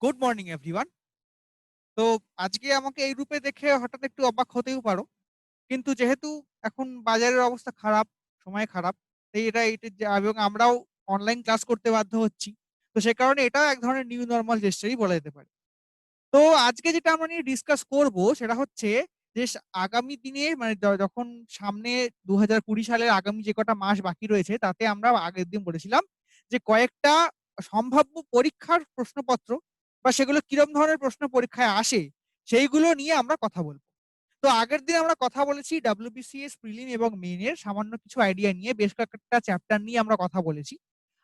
Good morning everyone. তো আজকে আমাকে এই রূপে দেখে হঠাৎ একটু অবাক হতেও পারো। কিন্তু যেহেতু এখন বাজারের অবস্থা খারাপ, সময় খারাপ, তাই এটা এবং আমরাও অনলাইন ক্লাস করতে বাধ্য হচ্ছি। তো সে কারণে এটাও এক ধরনের নিউ নরমাল জেস্চারই বলা যেতে পারে। তো আজকে যেটা আমরা নিয়ে ডিসকাস করব সেটা হচ্ছে যে আগামী দিনে মানে যখন সামনে ২০২০ সালের আগামী যে কটা মাস বাকি রয়েছে তাতে আমরা আগের দিন বলেছিলাম যে কয়েকটা সম্ভাব্য পরীক্ষার প্রশ্নপত্র বা সেগুলো কিরম ধরনের প্রশ্ন পরীক্ষায় আসে সেইগুলো নিয়ে আমরা কথা বলব। তো আগের দিন আমরা কথা বলেছি WBCS প্রিলিম এবং মেইনের সামান্য কিছু আইডিয়া নিয়ে বেশ কয়েকটা চ্যাপ্টার নিয়ে আমরা কথা বলেছি।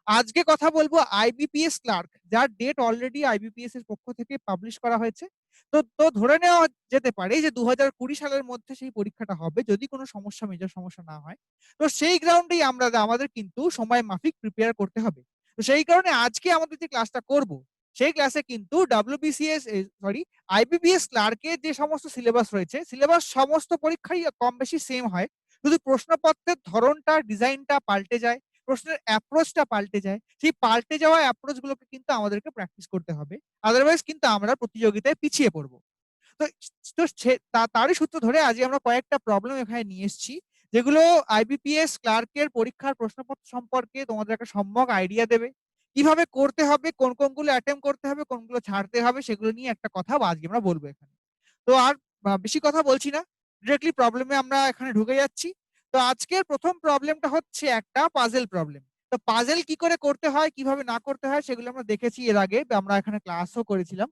আজকে কথা বলবো আইবিপিএস ক্লার্ক, যার ডেট অলরেডি আইবিপিএস এর পক্ষ থেকে পাবলিশ করা হয়েছে। তো ধরে নেওয়া যেতে পারে যে ২০২০ সালের মধ্যে সেই পরীক্ষাটা হবে, যদি কোনো মেজর সমস্যা না হয়। তো সেই গ্রাউন্ডেই আমাদের কিন্তু সময় মাফিক প্রিপেয়ার করতে হবে। তো সেই কারণে আজকে আমাদের যে ক্লাসটা করব, সেই ক্লাসে কিন্তু আইবিপিএস ক্লার্কের যে সমস্ত সিলেবাস রয়েছে, সিলেবাস সমস্ত পরীক্ষাই কম বেশি সেম হয়। শুধু প্রশ্নপত্রের ধরনটা, ডিজাইনটা পাল্টে যায়। প্রশ্নের অ্যাপ্রোচটা পাল্টে যায়। সেই পাল্টে যাওয়া অ্যাপ্রোচ গুলোকে কিন্তু আমাদেরকে প্র্যাকটিস করতে হবে। আদারওয়াইজ কিন্তু আমরা প্রতিযোগিতায় পিছিয়ে পড়ব। তো তো সে তারই সূত্র ধরে আজকে আমরা কয়েকটা প্রবলেম এখানে নিয়ে এসেছি। যেগুলো আইবিপিএস ক্লার্কের পরীক্ষার প্রশ্নপত্র সম্পর্কে তোমাদের একটা সম্যক আইডিয়া দেবে। কিভাবে করতে হবে, কোনগুলো অ্যাটেম্প্ট করতে হবে, কোনগুলো ছাড়তে হবে, সেগুলো নিয়ে একটা কথা আজকে আমরা বলব এখানে। তো আর বেশি কথা বলছি না। ডিরেক্টলি প্রবলেমে আমরা এখানে ঢুকে যাচ্ছি। তো আজকের ১ম প্রবলেমটা হচ্ছে একটা পাজল প্রবলেম। তো পাজল কি করে করতে হয়, কিভাবে না করতে হয় সেগুলো আমরা দেখেছি এর আগে। আমরা এখানে ক্লাসও করেছিলাম।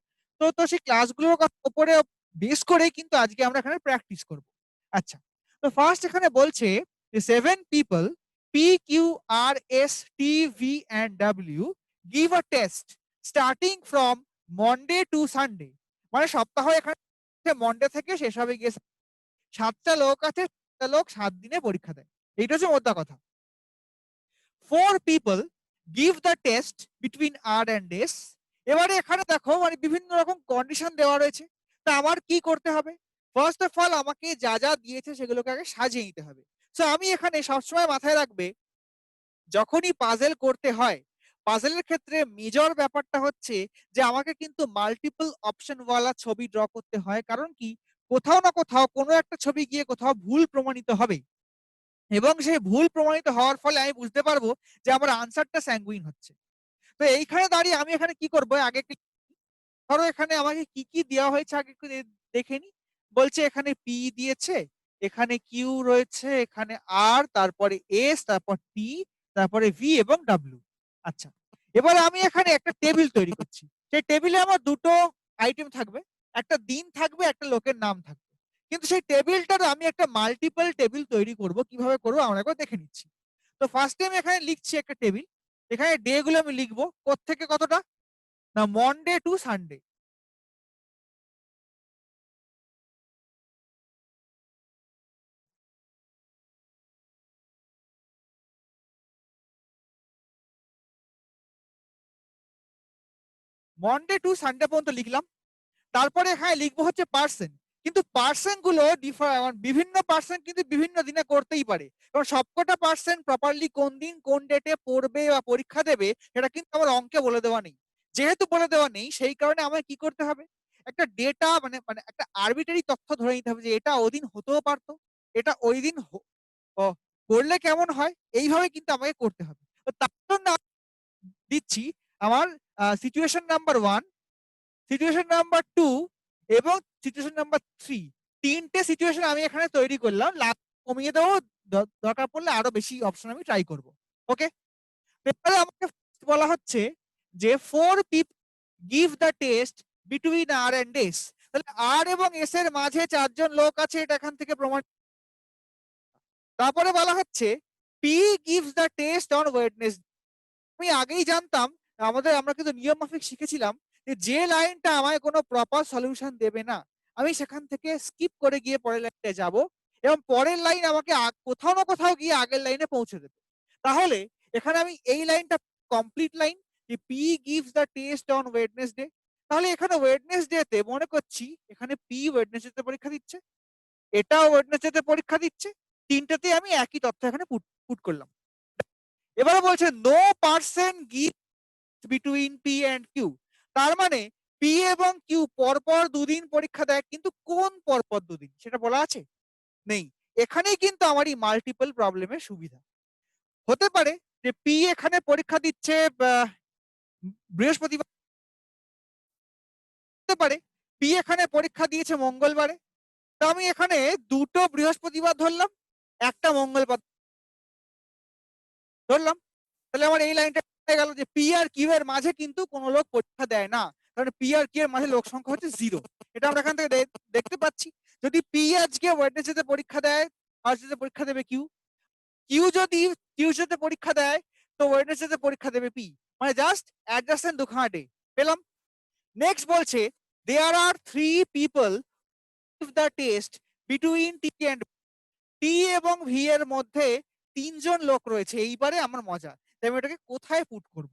তো সেই ক্লাসগুলোর উপরে বেস করেই কিন্তু আজকে আমরা এখানে প্র্যাকটিস করব। আচ্ছা। তো ফার্স্ট এখানে বলছে যে 7 people PQRSTV and W give a test starting from Monday to Sunday। মানে সপ্তাহ এখানে মন্ডে থেকে শেষ হবে গিয়ে ৭টা লোক আছে, ৭টা লোক ৭ দিনে পরীক্ষা দেয়। এইটা হচ্ছে মোদ্দা কথা। 4 people give the test between hour and days। এবারে এখানে দেখো মানে বিভিন্ন রকম কন্ডিশন দেওয়া রয়েছে। তা আমার কি করতে হবে? ফার্স্ট অফ অল আমাকে যা যা দিয়েছে সেগুলোকে আগে সাজিয়ে নিতে হবে। সো আমি এখানে সবসময় মাথায় রাখবে, যখনই পাজল করতে হয়, পাজলের ক্ষেত্রে মেজর ব্যাপারটা হচ্ছে যে আমাকে কিন্তু মাল্টিপল অপশন ওয়ালা ছবি ড্র করতে হয়। কারণ কি? কোথাও না কোথাও কোনো একটা ছবি গিয়ে কোথাও ভুল প্রমাণিত হবে। এবং সেই ভুল প্রমাণিত হওয়ার ফলে আমি বুঝতে পারবো যে আমার আনসারটা স্যাঙ্গুইন হচ্ছে। তো এইখানে দাঁড়িয়ে আমি এখানে কি করব? আগে ধরো এখানে আমাকে কি দেওয়া হয়েছে আগে একটু দেখে নিই। বলছে এখানে পি দিয়েছে, এখানে কিউ রয়েছে, এখানে আর, তারপরে এস, তারপর টি, তারপরে ভি এবং ডাব্লিউ। আচ্ছা। এবার আমি এখানে একটা টেবিল তৈরি করছি। সেই টেবিলে আমার দুটো আইটেম থাকবে। একটা দিন থাকবে, একটা লোকের নাম থাকবে। কিন্তু সেই টেবিলটার আমি একটা মাল্টিপল টেবিল তৈরি করব। কিভাবে করব আমরা একবার দেখে নিচ্ছি। তো ফার্স্ট এ আমি এখানে লিখছি একটা টেবিল। এখানে ডে গুলো আমি লিখব কোত্থেকে কতটা? না, Monday to Sunday. Monday to Sunday পর্যন্ত লিখলাম। তারপরে হ্যাঁ লিখবো হচ্ছে পার্সেন্ট। কিন্তু পার্সেন্ট গুলো বিভিন্ন পার্সেন্ট কিন্তু বিভিন্ন দিনে করতেই পারে। এবং সবকটা পার্সেন্ট প্রপারলি কোন দিন কোন ডেটে পড়বে বা পরীক্ষা দেবে সেটা কিন্তু আমার অঙ্কে বলে দেওয়া নেই। যেহেতু বলে দেওয়া নেই সেই কারণে আমায় কি করতে হবে? একটা ডেটা মানে মানে একটা আরবিটারি তথ্য ধরে নিতে হবে যে এটা ওদিন হতেও পারতো, এটা ওই দিন করলে কেমন হয়, এইভাবে কিন্তু আমাকে করতে হবে। তো তার জন্য দিচ্ছি আমার সিচুয়েশন নাম্বার 1, সিচুয়েশন নাম্বার 2 এবং সিচুয়েশন নাম্বার 3। ৩টে সিচুয়েশন আমি এখানে তৈরি করলাম। লাভ কমিয়ে দেবো, দরকার পড়লে আরো বেশি অপশন আমি ট্রাই করব। ওকে? এবারে আমাকে বলা হচ্ছে যে 4 people give the test between R and S. তাহলে আর এবং এস এর মাঝে ৪ জন লোক আছে, এটা এখান থেকে প্রমাণ। তারপরে বলা হচ্ছে P gives the test on Wednesday. আমি আগেই জানতাম, আমরা কিন্তু নিয়ম মাফিক শিখেছিলাম যে লাইনটা আমায় কোনো প্রপার সলিউশন দেবে না, আমি সেখান থেকে স্কিপ করে গিয়ে পরের লাইনটায় যাব এবং পরের লাইন আমাকে কোথাও না কোথাও গিয়ে আগের লাইনে পৌঁছে দেবে। তাহলে এখানে আমি এই লাইনটা কমপ্লিট লাইন, যে P gives the test on Wednesday. তাহলে এখানে ওয়েডনেসডে তে মনে করছি এখানে পি ওয়েডনেসডে তে পরীক্ষা দিচ্ছে, এটাও ওয়েডনেসডে তে পরীক্ষা দিচ্ছে। তিনটাতেই আমি একই তথ্য এখানে পুট পুট করলাম। এবারে বলছে no person give between P and Q. তার মানে পি এবং কিউ পরপর দুদিন পরীক্ষা দেয়, কিন্তু কোন পরপর দুদিন সেটা বলা আছে? নেই। এখানেই কিন্তু আমার এই মাল্টিপল প্রবলেমের সুবিধা। হতে পারে যে পি এখানে পরীক্ষা দিচ্ছে বৃহস্পতিবার, হতে পারে পি এখানে পরীক্ষা দিয়েছে মঙ্গলবারে। তো আমি এখানে দুটো বৃহস্পতিবার ধরলাম, একটা মঙ্গলবার ধরলাম। তাহলে আমার এই লাইনটা হয়ে গেল যে পি আর কিউ এর মাঝে কিন্তু কোনো লোক পরীক্ষা দেয় না, কারণ পি আর কিউ এর মাঝে লোক সংখ্যা হচ্ছে 0। এটা আমরা এখান থেকে দেখতে পাচ্ছি। যদি পি আজকে ওয়েডনেসডে পরীক্ষা দেয়, থার্সডে পরীক্ষা দেবে কিউ। কিউ যদি টিউসডে পরীক্ষা দেয়, তো ওয়েডনেসডে পরীক্ষা দেবে পি। মানে জাস্ট অ্যাডজাস্টেন্ট দুখানা ডে পেলাম। নেক্সট বলছে there are 3 people the test between T and T এবং ভি এর মধ্যে 3জন লোক রয়েছে। এইবারে আমার মজা, তাই আমি এটাকে কোথায় পুট করব?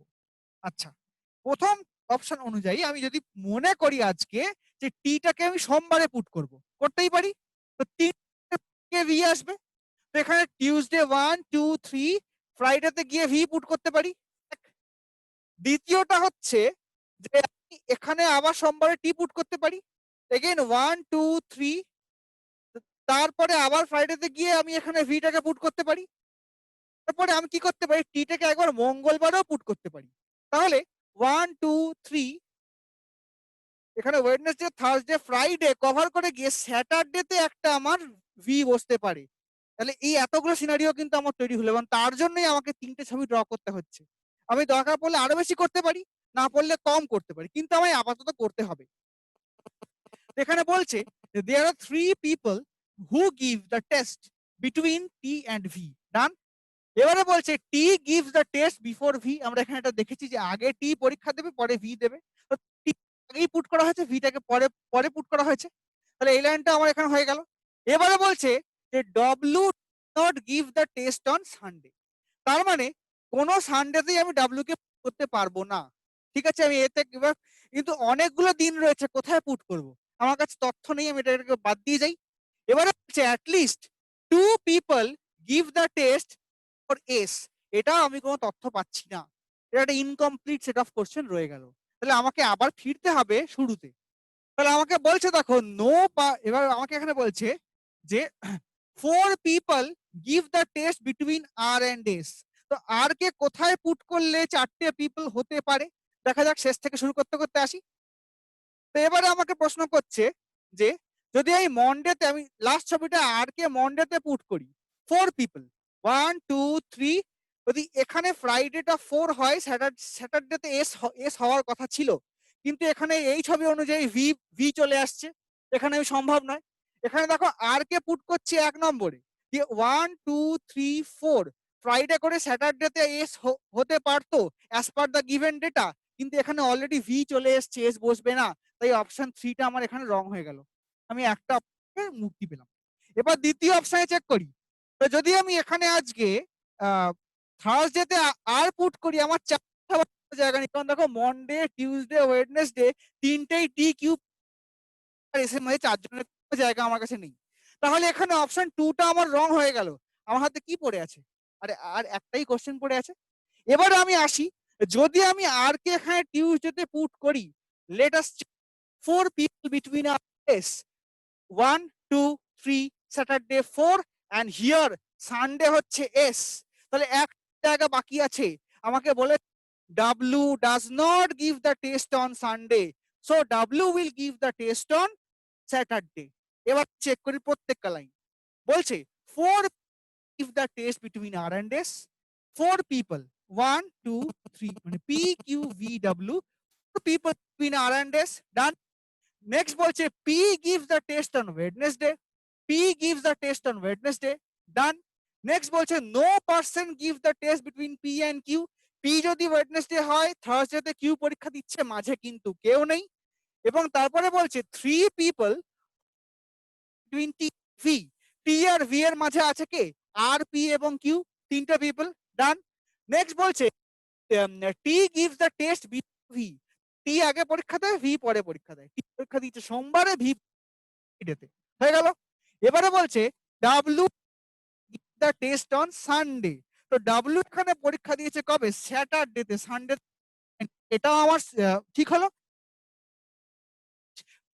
আচ্ছা, প্রথম অপশন অনুযায়ী আমি যদি মনে করি আজকে যে টিটাকে আমি সোমবারে পুট করব, করতেই পারি। তো 3 ভি আসবে, তো এখানে টিউসডে 1 2 3, ফ্রাইডেতে গিয়ে ভি পুট করতে পারি। দ্বিতীয়টা হচ্ছে যে আমি এখানে আবার সোমবারে টি পুট করতে পারি, এগেইন 1 2 3, তারপরে আবার ফ্রাইডেতে গিয়ে আমি এখানে ভিটাকে পুট করতে পারি। তারপরে আমি কি করতে পারি, টিটাকে একবার মঙ্গলবারেও পুট করতে পারি। তাহলে 1 2 3, এখানে ওয়েডনেসডে থার্সডে ফ্রাইডে কভার করে গিয়ে স্যাটারডেতে একটা আমার ভি বসতে পারে। তাহলে এই এতগুলো সিনারিও কিন্তু আমার তৈরি হলো, এবং তার জন্যই আমাকে 3টে ছবি ড্র করতে হচ্ছে। আমি দরকার পড়লে আরো বেশি করতে পারি, না পড়লে কম করতে পারি, কিন্তু আমায় আপাতত করতে হবে। এখানে বলছে there are 3 people who give the test between T and V. Done. এবারে বলছে T gives the test before V. আমরা এখানে এটা দেখেছি যে আগে টি পরীক্ষা দেবে, পরে ভি দেবে। তো টি আগেই পুট করা হয়েছে, ভিটাকে পরে পরে পুট করা হয়েছে। তাহলে এই লাইনটা আমার এখানে হয়ে গেল। এবারে বলছে যে W not give the test on Sunday. তার মানে কোন সানডেতেই আমি ডব্লিউ কে করতে পারবো না। ঠিক আছে, আমি এতে এবার কিন্তু অনেকগুলো দিন রয়েছে, কোথায় পুট করব? আমার কাছে তথ্য নেই, আমি এটাকে বাদ দিয়ে যাই। এবারে হচ্ছে at least 2 people give the test for S. এটা আমি কোনো তথ্য পাচ্ছি না, এটা একটা ইনকমপ্লিট সেট অফ কোশ্চেন রয়ে গেল। তাহলে আমাকে আবার ফিরতে হবে শুরুতে। তাহলে আমাকে বলছে দেখো নো, এবার আমাকে এখানে বলছে যে 4 people give the test between R and S. তো আর কে কোথায় পুট করলে 4টে পিপল হতে পারে? দেখা যাক, শেষ থেকে শুরু করতে করতে আসি। তো এবারে আমাকে প্রশ্ন করছে যে যদি আমি মন্ডেতে, আমি লাস্ট ছবিটা আর কে মন্ডেতে পুট করি, 4 পিপল 1 2 3, যদি এখানে ফ্রাইডেটা 4 হয়, স্যাটারডেতে এস হওয়ার কথা ছিল, কিন্তু এখানে এই ছবি অনুযায়ী ভি ভি চলে আসছে, এখানে সম্ভব নয়। এখানে দেখো আর কে পুট করছি 1 নম্বরে, যে 1 2 3 4, ফ্রাইডে করে স্যাটারডেতে এস হতে পারতো as per the given data, কিন্তু এখানে অলরেডি ভি চলে এসছে, এস বসবে না। তাই অপশন 3টা আমার এখানে রং হয়ে গেল, আমি একটা মুক্তি পেলাম। এবার দ্বিতীয় অপশনে চেক করি। তো যদি আমি এখানে আজকে থার্সডেতে আর পুট করি, আমার 4টা জায়গা নেই, কারণ দেখো মন্ডে টিউসডে ওয়েডনেসডে 3টেই টি কিউ আর এস এর মধ্যে 4জনের জায়গা আমার কাছে নেই। তাহলে এখানে অপশন 2টা আমার রং হয়ে গেল। আমার হাতে কি পড়ে আছে? আরে আর একটাই কোশ্চেন পড়ে আছে। এবারে আমি আসি, যদি আমি আর কে এখানে টিউসডেতে পুট করি, let us 4 people between us, 1 2 3, Saturday 4, and here Sunday হচ্ছে এস। তাহলে এক জায়গা বাকি আছে, আমাকে বলে W does not give the test on Sunday, so W will give the test on Saturday. এবার চেক করি প্রত্যেকটা লাইন। বলছে 4 give the test between R and S, 4 people 1 2 3, মানে P Q V W, 4 people between R and S, done. Next বলছে P gives the test on Wednesday, P gives the test on Wednesday, done. Next বলছে no person gives the test between P and Q. P যদি Wednesday হয়, থার্সডেতে Q পরীক্ষা দিচ্ছে, মাঝে কিন্তু কেউ নেই। এবং তারপরে বলছে 3 পিপল বিটুইন টি ভি, টি আর ভি এর মাঝে আছে কে? আর পি এবং কিউ, 3টে পিপল, ডান। নেক্সট বলছে T gives the test V, টি আগে পরীক্ষা দেয়, ভি পরে পরীক্ষা দেয়। টি পরীক্ষা দিচ্ছে সোমবারে, ভি ফ্রাইডেতে, হয়ে গেল। এবারে বলছে W the test on Sunday. তো ডাব্লিউ এখানে পরীক্ষা দিয়েছে কবে? স্যাটারডেতে, সানডে। এটাও আমার ঠিক হলো।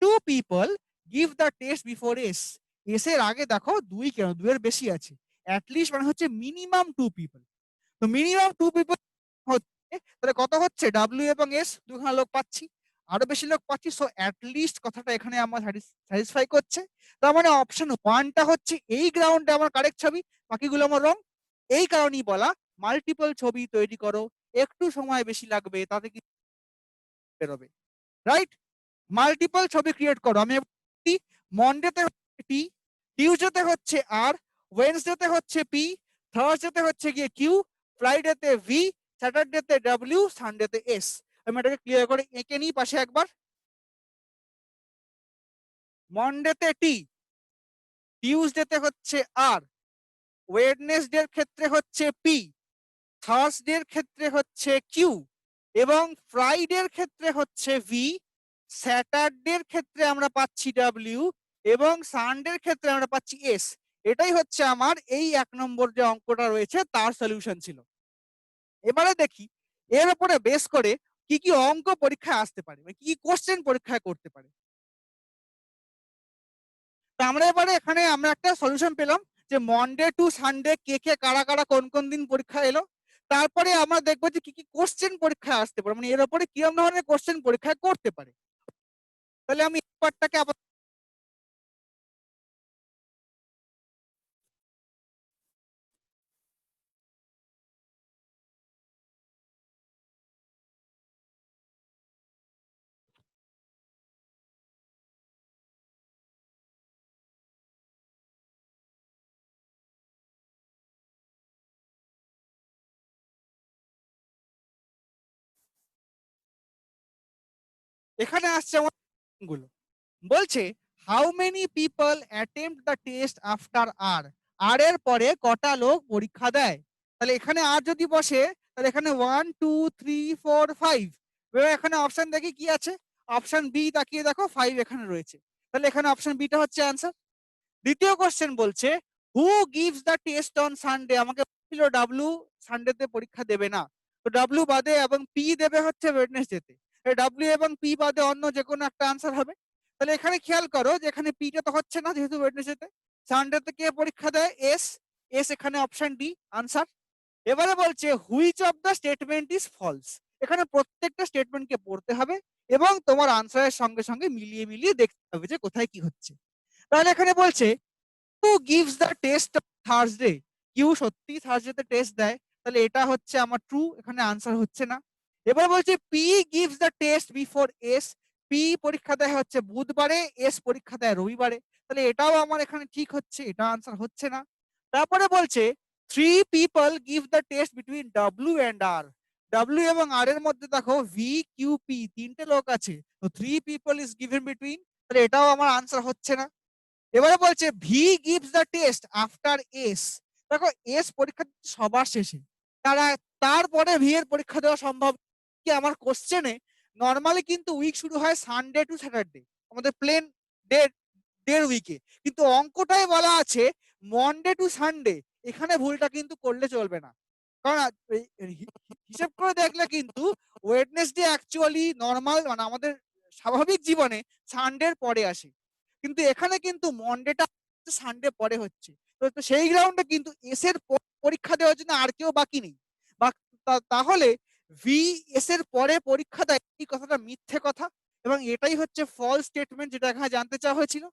Two people give the test before S. S এর আগে দেখো দুই কেন, দুইয়ের বেশি আছে, অ্যাটলিস্ট মানে হচ্ছে মিনিমাম টু পিপল। তো মিনিমাম টু পিপল হচ্ছে, তাহলে কত হচ্ছে ডাব্লিউ এবং এস, দুখানা লোক পাচ্ছি, আরো বেশি লোক পাচ্ছি, সো অ্যাটলিস্ট কথাটা এখানে আমার স্যাটিসফাই করছে। তার মানে অপশন ওয়ানটা হচ্ছে এই গ্রাউন্ডে আমার কারেক্ট ছবি, বাকিগুলো আমার রং। এই কারণেই বলা মাল্টিপল ছবি তৈরি করো, একটু সময় বেশি লাগবে, তাতে কি বেরোবে, রাইট? মাল্টিপল ছবি ক্রিয়েট করো। আমি মন্ডেতে হচ্ছে টি, টিউসডেতে হচ্ছে আর, ওয়েডনেসডেতে হচ্ছে পি, থার্সডেতে হচ্ছে গিয়ে কিউ, ফ্রাইডেতে ভি, স্যাটারডেতে ডব্লিউ, সানডেতে এস। আমি এটাকে ক্লিয়ার করে এঁকে নিই পাশে একবার। মন্ডেতে টি, টিউসডেতে হচ্ছে আর, ওয়েডনেসডের ক্ষেত্রে হচ্ছে পি, থার্সডের ক্ষেত্রে হচ্ছে কিউ, এবং ফ্রাইডের ক্ষেত্রে হচ্ছে ভি, স্যাটারডের ক্ষেত্রে আমরা পাচ্ছি ডাব্লিউ, এবং সানডের ক্ষেত্রে আমরা পাচ্ছি এস। এটাই হচ্ছে আমার এই 1 নম্বর যে অঙ্কটা রয়েছে তার সলিউশন ছিল। এবারে দেখি এর উপরে বেস করে কি কি অঙ্ক পরীক্ষায় আসতে পারে, কি কি কোশ্চেন পরীক্ষায় করতে পারে। তো আমরা এবারে এখানে আমরা একটা সলিউশন পেলাম যে মন্ডে টু সানডে কে কে কারা কারা কোন কোন দিন পরীক্ষা এলো। তারপরে আমরা দেখবো যে কি কি কোশ্চেন পরীক্ষায় আসতে পারে, মানে এর উপরে কিরকম ধরনের কোশ্চেন পরীক্ষায় করতে পারে। তাহলে আমি এই পার্টটাকে আবার এখানে আসছে আমার গুলো। বলছে how many people attempt the test after R, R এর পরে কটা লোক পরীক্ষা দেয়। তাহলে এখানে আর যদি বসে তাহলে এখানে 1 2 3 4 5, এবার এখানে অপশন দেখি কি আছে, অপশন বি তাকিয়ে দেখো 5 এখানে রয়েছে, তাহলে এখানে অপশন বিটা হচ্ছে অ্যান্সার। দ্বিতীয় কোশ্চেন বলছে who gives the test on Sunday, আমাকে বলছিল ডাব্লিউ সানডেতে পরীক্ষা দেবে না, তো ডাব্লিউ বাদে এবং পি দেবে হচ্ছে ওয়েডনেসডেতে, ডাব্লিউ এবং পি বাদে অন্য যে কোনো একটা আনসার হবে। তাহলে এখানে খেয়াল করো যে এখানে পিটা তো হচ্ছে না যেহেতু ওয়েডনেসডেতে, সানডেতে কে পরীক্ষা দেয় এস, এস এখানে অপশন ডি আনসার। এবারে বলছে which of the statement is false, এখানে প্রত্যেকটা স্টেটমেন্টকে পড়তে হবে এবং তোমার আনসারের সঙ্গে সঙ্গে মিলিয়ে মিলিয়ে দেখতে হবে যে কোথায় কি হচ্ছে। তাহলে এখানে বলছে who gives the test Thursday, Q সত্যি থার্সডেতে টেস্ট দেয়, তাহলে এটা হচ্ছে আমার ট্রু, এখানে আনসার হচ্ছে না। এবার বলছে P gives the test before S, P পরীক্ষা দেয় হচ্ছে বুধবারে, এস পরীক্ষা দেয় রবিবারে, তাহলে এটাও আমার এখানে ঠিক হচ্ছে, এটা আনসার হচ্ছে না। তারপরে বলছে three people give the test between W and R, W এবং আর এর মধ্যে দেখো ভি কিউ পি তিনটে লোক আছে, তো three people is given between, তাহলে এটাও আমার আনসার হচ্ছে না। এবারে বলছে V gives the test after S, দেখো এস পরীক্ষা সবার শেষে, তারা তারপরে ভি এর পরীক্ষা দেওয়া সম্ভব কি আমার কোশ্চেনে। নর্মালি কিন্তু উইক শুরু হয় সানডে টু স্যাটারডে, আমাদের প্লেন ডে ডের উইকে, কিন্তু অঙ্কটাই বলা আছে মন্ডে টু সানডে, এখানে ভুলটা কিন্তু করলে চলবে না। কারণ হিসেব করে দেখলে কিন্তু ওয়েডনেসডে অ্যাকচুয়ালি নর্মাল মানে আমাদের স্বাভাবিক জীবনে সানডের পরে আসে, কিন্তু এখানে কিন্তু মন্ডেটা সানডে পরে হচ্ছে, তো সেই গ্রাউন্ডে কিন্তু এস এর পরীক্ষা দেওয়ার জন্য আর কেউ বাকি নেই, বা তাহলে ভি এস এর পরে পরীক্ষা দেয় এই কথাটা মিথ্যে কথা, এবং এটাই হচ্ছে ফলস স্টেটমেন্ট যেটা এখানে জানতে চাওয়া হয়েছিল।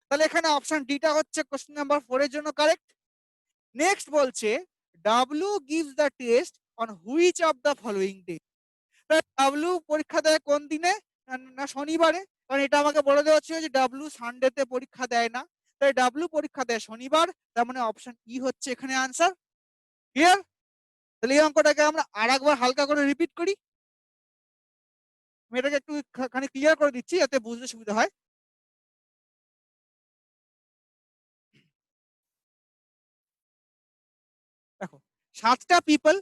তাহলে এখানে অপশন ডিটা হচ্ছে কোশ্চেন নাম্বার 4 এর জন্য কারেক্ট। নেক্সট বলছে W gives the test on which of the following day, W পরীক্ষা দেয় কোন দিনে, না শনিবারে, কারণ এটা আমাকে বলে দেওয়া ছিল যে ডাব্লিউ সানডেতে পরীক্ষা দেয় না, তাই ডাব্লিউ পরীক্ষা দেয় শনিবার, তার মানে অপশন ই হচ্ছে এখানে আনসার। ক্লিয়ার? তাহলে এই অঙ্কটাকে আমরা আরেকবার হালকা করে রিপিট করি, আমি এটাকে একটু খানি ক্লিয়ার করে দিচ্ছি যাতে বুঝতে সুবিধা হয়। দেখো 7টা people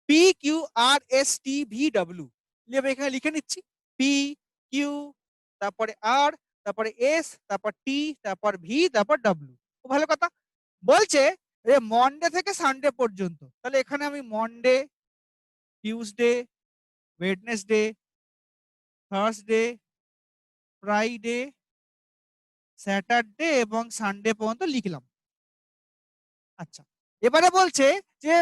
P Q R S T V W, এখানে লিখে নিচ্ছি পি কিউ, তারপরে আর, তারপরে এস, তারপর টি, তারপর ভি, তারপর ডাব্লিউ। ভালো কথা। বলছে যে মন্ডে থেকে সানডে পর্যন্ত, তাহলে এখানে আমি Monday, Tuesday, Wednesday, Thursday, Friday, Saturday এবং সানডে পর্যন্ত লিখলাম। আচ্ছা, এবারে বলছে যে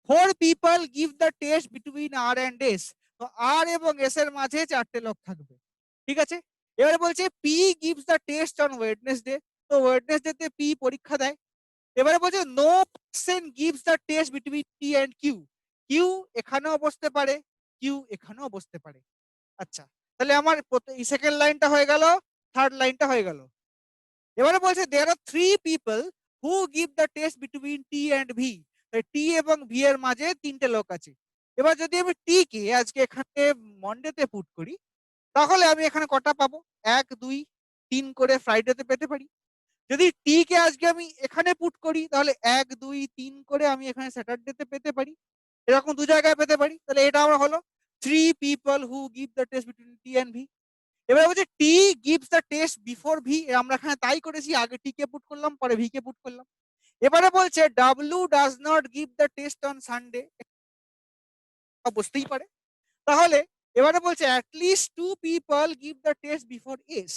4 people give the test between R and S. তো আর এবং এস এর মাঝে 4টে লোক থাকবে। ঠিক আছে? এবারে বলছে P gives the test on Wednesday. তো ওয়েডনেসডে তে পি পরীক্ষা দেয়। এবারে বলছে no person gives the test between T and Q. Q এখানেও বসতে পারে, কিউ এখানেও বসতে পারে। আচ্ছা, তাহলে আমার সেকেন্ড লাইনটা হয়ে গেল, থার্ড লাইনটা হয়ে গেল। এবারে বলছে there are 3 people who give the test between T and V. T এবং ভি এর মাঝে 3টে লোক আছে। এবার যদি আমি টি কে আজকে এখানে মন্ডেতে পুট করি, তাহলে আমি এখানে কটা পাবো? 1 2 3 করে ফ্রাইডেতে পেতে পারি। যদি টি কে আজকে আমি এখানে পুট করি, তাহলে 1 2 3 করে আমি এখানে স্যাটারডেতে পেতে পারি। এরকম দু জায়গায় পেতে পারি। তাহলে এটা আমার হলো 3 people who give the test between T and V. এবার বলছে T gives the test before V. আমরা এখানে তাই করেছি, আগে টি কে পুট করলাম, পরে ভি কে পুট করলাম। এবারে বলছে W does not give the test on Sunday. বুঝতেই পারে। তাহলে এবারে বলছে at least 2 people give the test before S.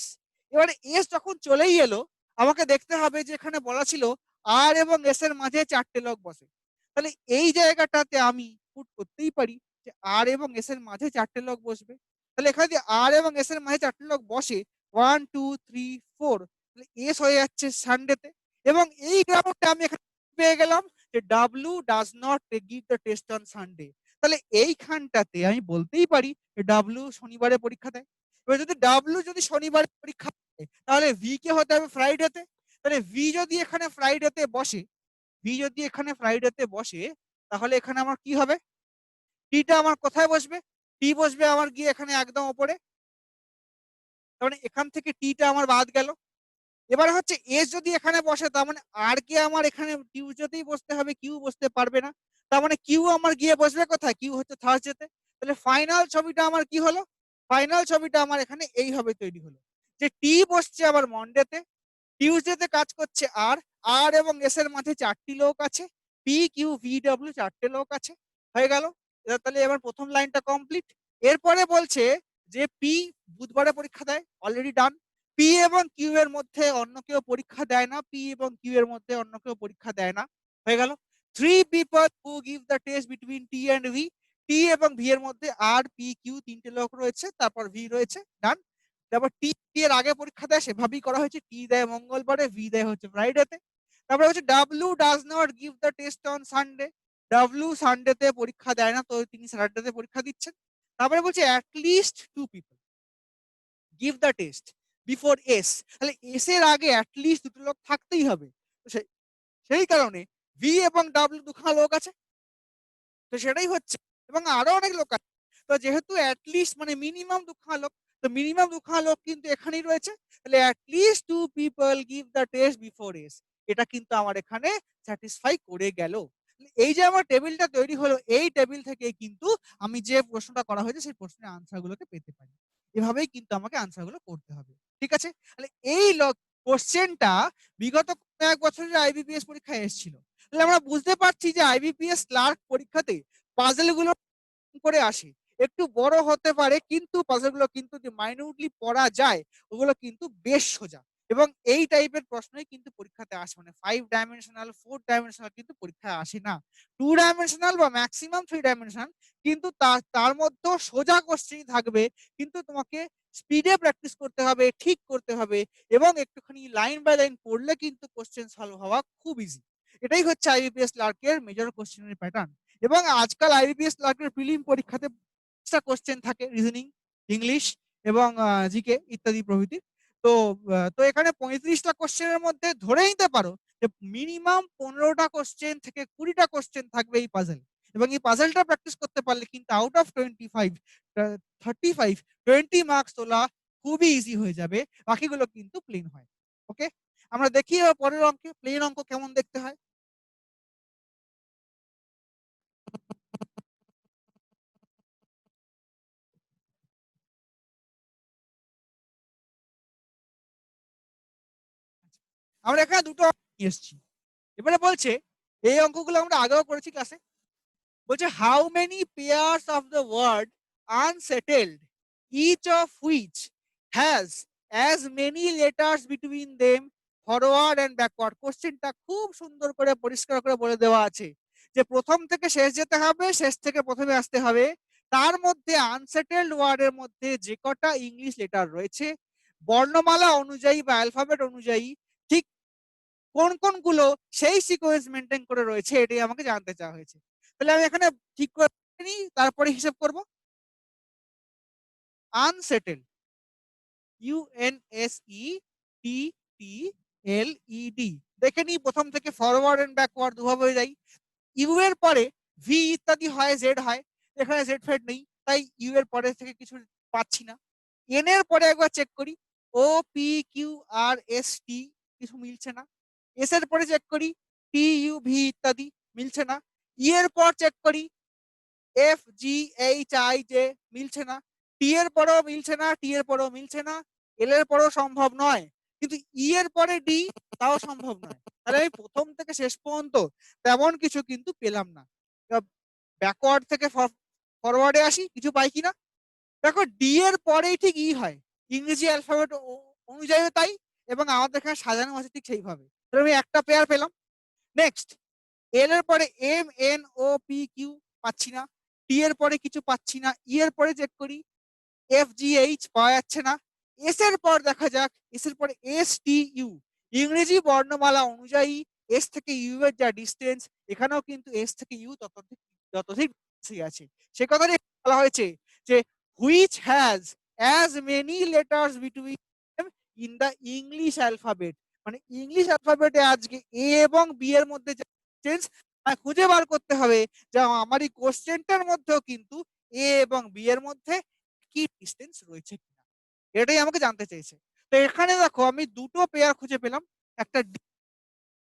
এবারে এস যখন চলেই এলো, আমাকে দেখতে হবে যে এখানে বলা ছিল আর এবং এস এর মাঝে 4টে লোক বসে। তাহলে এই জায়গাটাতে আমি পুট করতেই পারি যে আর এবং এস এর মাঝে 4টে লোক বসবে। তাহলে এখানে যদি আর এবং এস এর মাঝে 4টে লোক বসে 1 2 3 4, তাহলে এস হয়ে যাচ্ছে সানডেতে। এবং এই গ্রামারটা আমি এখানে পেয়ে গেলাম যে W does not give the test on Sunday. তাহলে এইখানটাতে আমি বলতেই পারি ডাব্লিউ শনিবারে পরীক্ষা দেয়। এবার যদি ডাব্লিউ যদি শনিবারে পরীক্ষা দেয়, তাহলে ভি কে হতে হবে ফ্রাইডেতে। তাহলে ভি যদি এখানে ফ্রাইডেতে বসে, ভি যদি এখানে ফ্রাইডেতে বসে, তাহলে এখানে আমার কি হবে? টিটা আমার কোথায় বসবে? টি বসবে আমার গিয়ে এখানে একদম ওপরে। তার মানে এখান থেকে টিটা আমার বাদ গেল। এবার হচ্ছে এস যদি এখানে বসে, তার মানে আর কে আমার এখানে টিউজডেতেই বসতে হবে, কিউ বসতে পারবে না। তার মানে কিউ আমার গিয়ে বসবে কোথায়? কিউ হচ্ছে থার্সডেতে। তাহলে ফাইনাল ছবিটা আমার কি হলো? ফাইনাল ছবিটা আমার এখানে এইভাবে তৈরি হলো যে টি বসছে আবার মন্ডেতে, টিউসডেতে কাজ করছে আর, আর এবং এস এর মাঝে 4টি লোক আছে, পি কিউ ভি ডব্লিউ 4টে লোক আছে। হয়ে গেল। তাহলে এবার প্রথম লাইনটা কমপ্লিট। এরপরে বলছে যে পি বুধবারে পরীক্ষা দেয়, অলরেডি ডান। পি এবং কিউ এর মধ্যে অন্য কেউ পরীক্ষা দেয় না, পি এবং কিউ এর মধ্যে অন্য কেউ পরীক্ষা দেয় না। হয়ে গেল। 3 people who give the test between T and V. T এবং ভি এর মধ্যে আর পি কিউ 3টে লোক রয়েছে, তারপর ভি রয়েছে, ডান। তারপর টি এর আগে পরীক্ষা দেয় সেভাবেই করা হয়েছে, টি দেয় মঙ্গলবারে, ভি দেয় হচ্ছে ফ্রাইডেতে। তারপরে হচ্ছে W does not give the test on Sunday. W সানডেতে পরীক্ষা দেয় না, তো তিনি স্যাটারডেতে পরীক্ষা দিচ্ছেন। তারপরে বলছে at least 2 people give the test before S. তাহলে এস এর আগে অ্যাট লিস্ট দুটো লোক থাকতেই হবে। তো সেই কারণে ভি এবং ডাব্লিউ দুখানা লোক আছে, তো সেটাই হচ্ছে। এবং আরো অনেক লোক আছে। তো যেহেতু অ্যাট লিস্ট মানে মিনিমাম দুখানা লোক, তো মিনিমাম দুখানা লোক কিন্তু এখানেই রয়েছে। তাহলে at least 2 people give the test before S. এটা কিন্তু আমার এখানে স্যাটিসফাই করে গেল। এই যে আমার টেবিলটা তৈরি হলো, এই টেবিল থেকে কিন্তু আমি যে প্রশ্নটা করা হয়েছে সেই প্রশ্নের আনসার গুলোকে পেতে পারি। এভাবেই কিন্তু আমাকে আনসার গুলো করতে হবে। ঠিক আছে? তাহলে এই কোশ্চেনটা বিগত কয়েক বছরের আইবিপিএস পরীক্ষায় এসেছিল। তাহলে আমরা বুঝতে পারছি যে আইবিপিএস ক্লার্ক পরীক্ষাতে পাজল গুলো করে আসে। একটু বড় হতে পারে, কিন্তু পাজল গুলো কিন্তু যে মাইনিউটলি পড়া যায়, ওগুলো কিন্তু বেশ সোজা। এবং এই টাইপের প্রশ্নই কিন্তু পরীক্ষাতে আসে। মানে 5 ডাইমেনশনাল 4 ডাইমেনশনাল কিন্তু পরীক্ষায় আসে না। 2 ডাইমেনশনাল বা ম্যাক্সিমাম 3 ডাইমেনশনাল, কিন্তু তার মধ্যেও সোজা কোশ্চেন থাকবে। কিন্তু তোমাকে স্পিডে প্র্যাকটিস করতে হবে, ঠিক করতে হবে, এবং একটুখানি লাইন বাই লাইন পড়লে কিন্তু কোশ্চেন সলভ হওয়া খুব ইজি। এটাই হচ্ছে আইবিপিএস ক্লার্কের মেজর কোশ্চেনের প্যাটার্ন। এবং আজকাল আইবিপিএস ক্লার্কের প্রিলিম পরীক্ষাতে 5টা কোশ্চেন থাকে, রিজনিং, ইংলিশ এবং জিকে ইত্যাদি প্রভৃতি। তো তো এখানে 35টা কোশ্চেনের মধ্যে ধরে নিতে পারো যে মিনিমাম 15টা কোশ্চেন থেকে 20টা কোশ্চেন থাকবে এই পাজল। এবং এই পাজলটা প্র্যাকটিস করতে পারলে কিন্তু আউট অফ 25 35 20 মার্কস তোলা খুবই ইজি হয়ে যাবে। বাকিগুলো কিন্তু প্লেন হয়। ওকে, আমরা দেখি এবার পরের অঙ্কে প্লেন অঙ্ক কেমন দেখতে হয়। আমরা এখানে দুটো অঙ্ক নিয়ে এসেছি। এবারে বলছে এই অঙ্কগুলো আমরা আগেও করেছি ক্লাসে। বলছে how many pairs of the word unsettled each of which has as many letters between them forward and backward. কোশ্চেনটা খুব সুন্দর করে পরিষ্কার করে বলে দেওয়া আছে যে প্রথম থেকে শেষ যেতে হবে, শেষ থেকে প্রথমে আসতে হবে। তার মধ্যে আনসেটেলড ওয়ার্ডের মধ্যে যে কটা ইংলিশ লেটার রয়েছে বর্ণমালা অনুযায়ী বা অ্যালফাবেট অনুযায়ী ঠিক কোন কোনগুলো সেই সিকোয়েন্স মেনটেন করে রয়েছে এটাই আমাকে জানতে চাওয়া হয়েছে। তাহলে আমি এখানে ঠিক করে নিই, তারপরে হিসাব করব। Unsettled, UNSETTLED। দেখে নিই প্রথম থেকে ফরওয়ার্ড এন্ড ব্যাকওয়ার্ড দুভাবে হয়ে যাই। ইউ এর পরে ভি ইত্যাদি হয়, জেড হয়, এখানে জেড ফেড নেই, তাই ইউ এর পরে থেকে কিছু পাচ্ছি না। এন এর পরে একবার চেক করি, OPQRST, কিছু মিলছে না। এস এর পরে চেক করি, TUV ইত্যাদি, মিলছে না। ই এর পর চেক করি, FGHIJ, মিলছে না। টি এর পরেও মিলছে না, টি এর পরেও মিলছে না, এল এর পরেও সম্ভব নয়, কিন্তু ই এর পরে ডি, তাও সম্ভব নয়। তাহলে আমি প্রথম থেকে শেষ পর্যন্ত তেমন কিছু কিন্তু পেলাম না। ব্যাকওয়ার্ড থেকে ফরওয়ার্ডে আসি, কিছু পাই কিনা। দেখো ডি এর পরেই ঠিক ই হয়, ইংরেজি অ্যালফাবেট অনুযায়ী তাই, এবং আমাদের এখানে সাজানো আছে ঠিক সেইভাবে। তাহলে আমি একটা পেয়ার পেলাম। নেক্সট, এল এর পরে MNOPQ, পাচ্ছি না। টি এর পরে কিছু পাচ্ছি না। ই এর পরে চেক করি, FGH, পাওয়া যাচ্ছে না। এস এর পর দেখা যাক, এস এর পরে STU, ইংরেজি বর্ণমালা অনুযায়ী এস থেকে ইউ এর যা ডিস্টেন্স, এখানেও কিন্তু এস থেকে ইউ ততোধিক আছে। সে কথাটাই বলা হয়েছে যে which has as many letters between in the English alphabet. মানে ইংলিশ অ্যালফাবেটে আজকে এ এবং বি এর মধ্যে যে ডিস্টেন্স খুঁজে বার করতে হবে, যা আমার এই কোশ্চেনটার মধ্যেও কিন্তু এ এবং বি এর মধ্যে কি ডিস্টেন্স রয়েছে কিনা, এটাই আমাকে জানতে চেয়েছে। তো এখানে দেখো আমি দুটো পেয়ার খুঁজে পেলাম, একটা ডি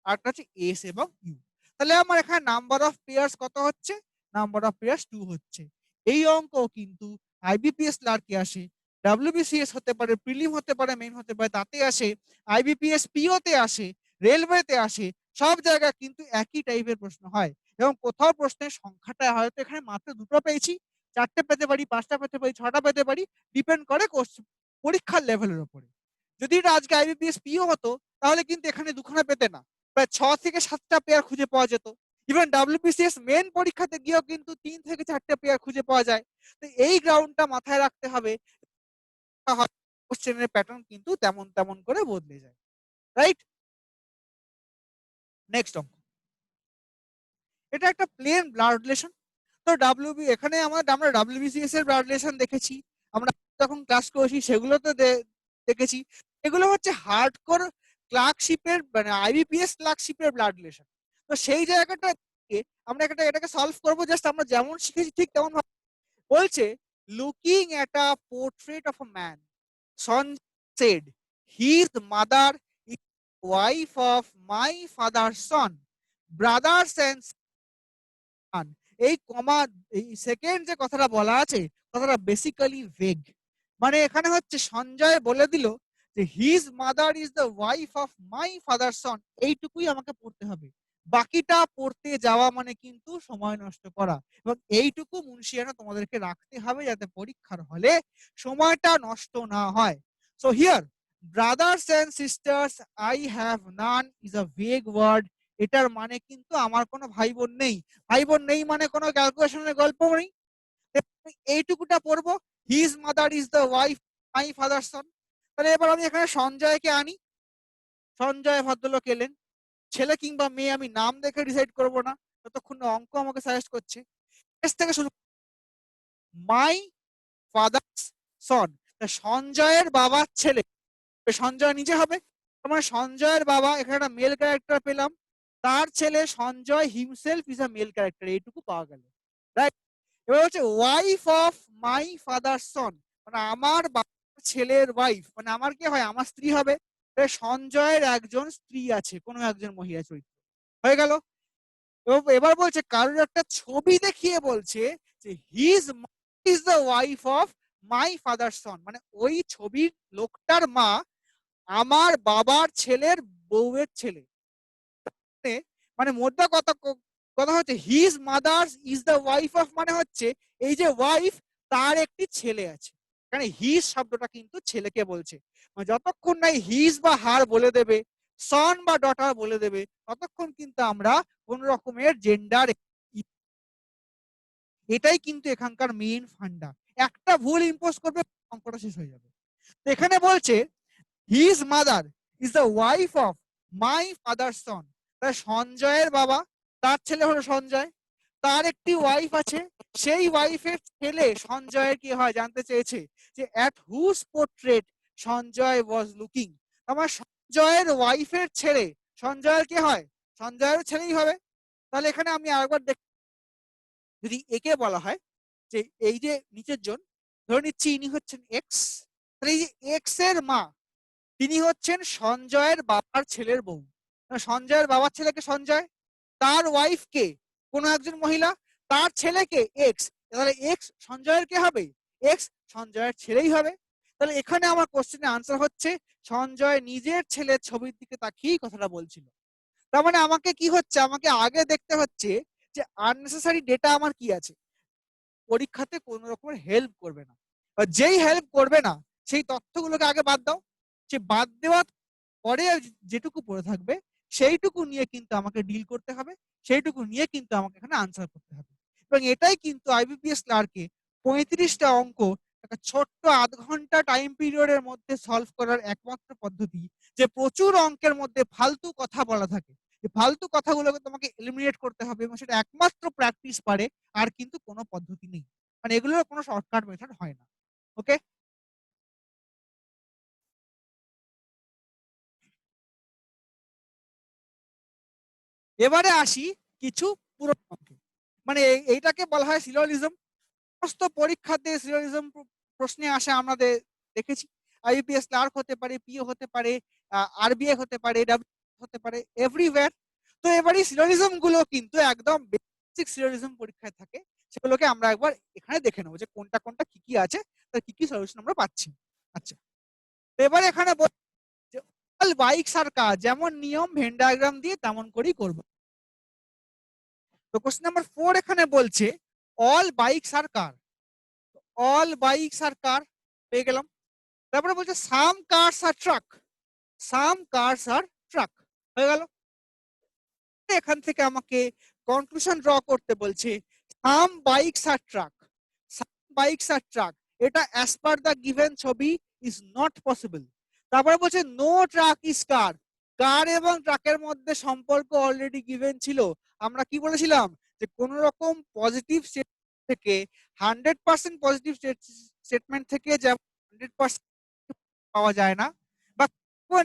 আর একটা হচ্ছে এস এবং ইউ। তাহলে আমার এখানে নাম্বার অফ পেয়ার্স কত হচ্ছে? নাম্বার অফ পেয়ার্স 2 হচ্ছে। এই অঙ্ক কিন্তু আইবিপিএস ক্লার্কে আসে, ডাব্লিউবিসিএস হতে পারে, প্রিলিম হতে পারে, মেইন হতে পারে, তাতে আসে, আইবিপিএস পিওতে আসে, রেলওয়েতে আসে, সব জায়গায় কিন্তু একই টাইপের প্রশ্ন হয়। এবং কোথাও প্রশ্নের সংখ্যাটা হয়তো এখানে মাত্র দুটো পেয়েছি, চারটে পেতে পারি, পাঁচটা পেতে পারি, ছটা পেতে পারি, ডিপেন্ড করে পরীক্ষার লেভেলের উপরে। যদি এটা আজকে আইবিপিএস পিও হতো তাহলে কিন্তু এখানে দুখানা পেতে না, প্রায় 6 থেকে 7টা পেয়ার খুঁজে পাওয়া যেত। ইভেন ডাব্লিউবিসিএস মেন পরীক্ষাতে গিয়েও কিন্তু 3 থেকে 4টে পেয়ার খুঁজে পাওয়া যায়। তো এই গ্রাউন্ডটা মাথায় রাখতে হবে, কোশ্চেনের প্যাটার্ন কিন্তু তেমন তেমন করে বদলে যায়, রাইট? নেক্সট অঙ্ক, এটা একটা প্লেন ব্লাড রিলেশন। তো এখানে আমরা ডাব্লিউবিসিএস এর ব্লাড রিলেশন দেখেছি, আমরা যখন ক্লাস করেছি সেগুলো তো দেখেছি। এগুলো হচ্ছে হার্ডকোর ক্লার্কশিপের, মানে আইবিপিএস ক্লার্কশিপের ব্লাড রিলেশন। তো সেই জায়গাটা আমরা এটাকে সলভ করবো, জাস্ট আমরা যেমন শিখেছি ঠিক তেমন ভাবে। বলছে looking at a portrait of a man, son said his mother is wife of my father son, brothers and. এই কমা, এই সেকেন্ড যে কথাটা বলা আছে, কথাটা বেসিক্যালি ভেগ। মানে এখানে হচ্ছে সঞ্জয় বলে দিল যে his mother is the wife of my father son, এইটুকুই আমাকে পড়তে হবে। বাকিটা পড়তে যাওয়া মানে কিন্তু সময় নষ্ট করা, এবং এইটুকু মুন্সিয়ানা তোমাদেরকে রাখতে হবে যাতে পরীক্ষার হলে সময়টা নষ্ট না হয়। So here brothers and sisters I have none is a vague word. এটার মানে কিন্তু আমার কোনো ভাই বোন নেই। ভাই বোন নেই মানে কোনো ক্যালকুলেশনের গল্প নেই। এইটুকুটা পড়বো, his mother is the wife my father son. তাহলে এবার আমি এখানে সঞ্জয়কে আনি। সঞ্জয় ভদ্রলোক এলেন, ছেলে কিংবা মেয়ে আমি নাম দেখে ডিসাইড করব না, ততক্ষণ অঙ্ক আমাকে সাজেস্ট করছে। এস থেকে শুরু, মাই ফাদার সন, সঞ্জয়ের বাবার ছেলে, সঞ্জয় নিজে হবে। তোমার সঞ্জয়ের বাবা, এখানে একটা মেল ক্যারেক্টার পেলাম, তার ছেলে Sanjay himself is a mail character, এইটুকু পাওয়া গেল, রাইট? এবার হচ্ছে wife of my father son, মানে আমার বাবার ছেলের ওয়াইফ, মানে আমার কি হয়, আমার স্ত্রী হবে। সঞ্জয়ের একজন স্ত্রী আছে, কোনো একজন মহিলা চরিত্র, হয়ে গেল। এবার বলছে কারোর একটা ছবি দেখিয়ে বলছে যে his is the wife of my father son, মানে ওই ছবির লোকটার মা আমার বাবার ছেলের বউয়ের ছেলে। মানে মোদ্দা কথা কথা হচ্ছে his mother is the wife of, মানে হচ্ছে এই যে ওয়াইফ, তার একটি ছেলে আছে। এখানে হিজ শব্দটা কিন্তু ছেলেকে বলছে। মানে যতক্ষণ না হিজ বা হার বলে দেবে, সন বা ডটার বলে দেবে, ততক্ষণ কিন্তু আমরা কোন রকমের জেন্ডার, এটাই কিন্তু এখানকার মেইন ফান্ডা। একটা ভুল ইম্পোজ করবে, অঙ্কটা শেষ হয়ে যাবে। তো এখানে বলছে his mother is the wife of my father son. তাই সঞ্জয়ের বাবা, তার ছেলে হলো সঞ্জয়, তার একটি ওয়াইফ আছে, সেই ওয়াইফের ছেলে সঞ্জয়ের কি হয় জানতে চেয়েছে যে at whose portrait Sanjay was looking. আমার সঞ্জয়ের ওয়াইফের ছেলে সঞ্জয়ের কি হয়, সঞ্জয়ের ছেলেই হবে। তাহলে এখানে আমি আরেকবার দেখ, যদি একে বলা হয় যে এই যে নিচের জন, ধরে নিচ্ছি ইনি হচ্ছেন এক্স, তাহলে এই যে এক্স এর মা তিনি হচ্ছেন সঞ্জয়ের বাবার ছেলের বউ। সঞ্জয়ের বাবার ছেলেকে সঞ্জয়, তার ওয়াইফ কে কোন একজন মহিলা, তার ছেলেকে এক্স, তাহলে এক্স সঞ্জয়ের কে হবে, এক্স সঞ্জয়ের ছেলেই হবে। তাহলে এখানে আমার কোশ্চেনের আনসার হচ্ছে সঞ্জয় নিজের ছেলের ছবির দিকে তাকিয়েই কথাটা বলছিল। তার মানে আমাকে কি হচ্ছে, আমাকে আগে দেখতে হচ্ছে যে আননেসেসারি ডেটা আমার কি আছে, পরীক্ষাতে কোন রকমের হেল্প করবে না। যেই হেল্প করবে না সেই তথ্যগুলোকে আগে বাদ দাও। সে বাদ দেওয়ার পরে যেটুকু পড়ে থাকবে সেইটুকু নিয়ে কিন্তু আমাকে ডিল করতে হবে, সেইটুকু নিয়ে কিন্তু আমাকে এখানে আনসার করতে হবে। এবং এটাই কিন্তু আইবিপিএস ক্লার্কে 35টা অঙ্ক একটা ছোট্ট আধ ঘন্টা টাইম পিরিয়ডের মধ্যে সলভ করার একমাত্র পদ্ধতি। যে প্রচুর অঙ্কের মধ্যে ফালতু কথা বলা থাকে, এই ফালতু কথাগুলোকে তোমাকে এলিমিনেট করতে হবে, এবং সেটা একমাত্র প্র্যাকটিস পারে, আর কিন্তু কোনো পদ্ধতি নেই। মানে এগুলোর কোনো শর্টকাট মেথড হয় না। ওকে, এবারে আসি কিছু পুরনো অঙ্কে। মানে এইটাকে বলা হয় সিলোজিজম। সমস্ত পরীক্ষাতে সিলোজিজম প্রশ্নে আসে, আমাদের দেখেছি। আইবিপিএস ক্লার্ক হতে পারে, পিও হতে পারে, আরবিআই হতে পারে, হতে পারে, এভরিওয়্যার। তো এবারে সিলোজিজম গুলো কিন্তু একদম বেসিক সিলোজিজম পরীক্ষায় থাকে। সেগুলোকে আমরা একবার এখানে দেখে নেবো যে কোনটা কোনটা কি কি আছে, তার কি কি সলিউশন আমরা পাচ্ছি। আচ্ছা, এবারে এখানে যে অল বাইকস আর কার, যেমন নিয়ম ভেন ডায়াগ্রাম দিয়ে তেমন করেই করবো। তো কোশ্চেন নাম্বার 4 এখানে বলছে অল বাইকস আর কার, অল বাইকস আর কার পেয়ে গেলাম। তারপরে বলছে সাম কারস আর ট্রাক, সাম কারস আর ট্রাক হয়ে গেল। এখান থেকে আমাকে কনক্লুশন ড্র করতে বলছে সাম বাইকস আর ট্রাক, সাম বাইকস আর ট্রাক, এটা অ্যাজ পার দ্য গিভেন ছবি ইজ নট পসিবল। তারপরে বলছে নো ট্রাক ইজ কার, কার এবং ট্রাকের মধ্যে সম্পর্ক অলরেডি গিভেন ছিল। আমরা কি বলেছিলাম যে কোন রকম পজিটিভ থেকে 100% পজিটিভ স্টেটমেন্ট থেকে যেমন 100% পাওয়া যায় না, বা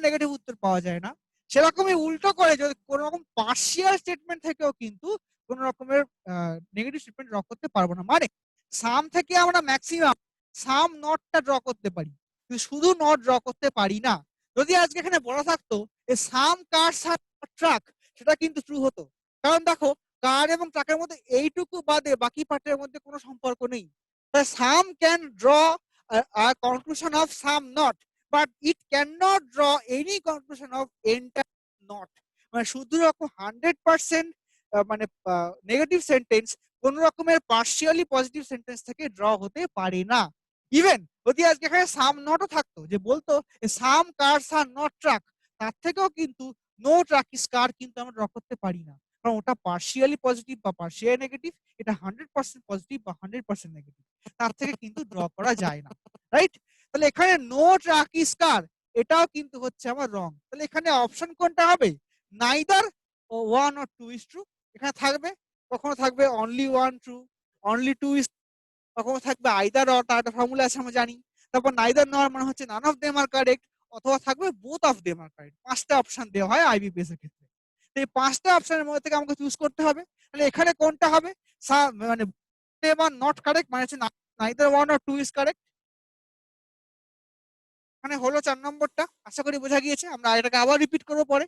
নেগেটিভ উত্তর পাওয়া যায় না, সেরকমই উল্টো করে যদি কোন রকম পার্শিয়াল স্টেটমেন্ট থেকেও কিন্তু কোন রকমের নেগেটিভ স্টেটমেন্ট ড্র করতে পারবো না। মানে সাম থেকে আমরা ম্যাক্সিমাম সাম নটটা ড্র করতে পারি, কিন্তু শুধু নট ড্র করতে পারি না। যদি আজকে এখানে বলা থাকতো সাম কার সাম ট্রাক, সেটা কিন্তু ট্রু হতো। কারণ দেখো, কার এবং ট্রাকের মধ্যে এইটুকু বাদে বাকি পার্টের মধ্যে কোনো সম্পর্ক নেই। Some can draw a conclusion of some not, but it cannot draw any conclusion of entire not. মানে শুধু রকম 100% মানে নেগেটিভ সেন্টেন্স কোন রকমের পার্শিয়ালি পজিটিভ সেন্টেন্স থেকে ড্র হতে পারে না। ইভেন যদি আজকে এখানে সাম নটও থাকতো, যে বলতো সাম কারস আর নট ট্রাক, তার থেকেও কিন্তু নো ট্রাক ইজ কার কিন্তু আমরা ড্র করতে পারি না, কারণ ওটা পার্শিয়ালি পজিটিভ বা পার্শিয়ালি নেগেটিভ, এটা 100% পজিটিভ বা 100% নেগেটিভ, তার থেকে কিন্তু ড্র করা যায় না। রাইট? তাহলে এখানে নো ট্রাক ইজ কার, এটাও কিন্তু হচ্ছে আমার রং। তাহলে এখানে অপশন কোনটা হবে, neither one or two is true. এখানে থাকবে, কখনো থাকবে only one true, only two is, কখনো থাকবে আইদার অর, তার একটা ফর্মুলা আছে আমরা জানি। তারপর নাইদার নর মানে হচ্ছে none of them are correct, অথবা থাকবে both of them are correct. 5টা অপশন দেওয়া হয় আইবিপিএস এর ক্ষেত্রে। তো এই 5টা অপশনের মধ্যে থেকে আমাকে চুজ করতে হবে। তাহলে এখানে কোনটা হবে, মানে দেম আর নট কারেক্ট, মানে হচ্ছে neither one or two is correct. মানে হলো 4 নম্বরটা। আশা করি বোঝা গিয়েছে। আমরা এটাকে আবার রিপিট করবো পরে।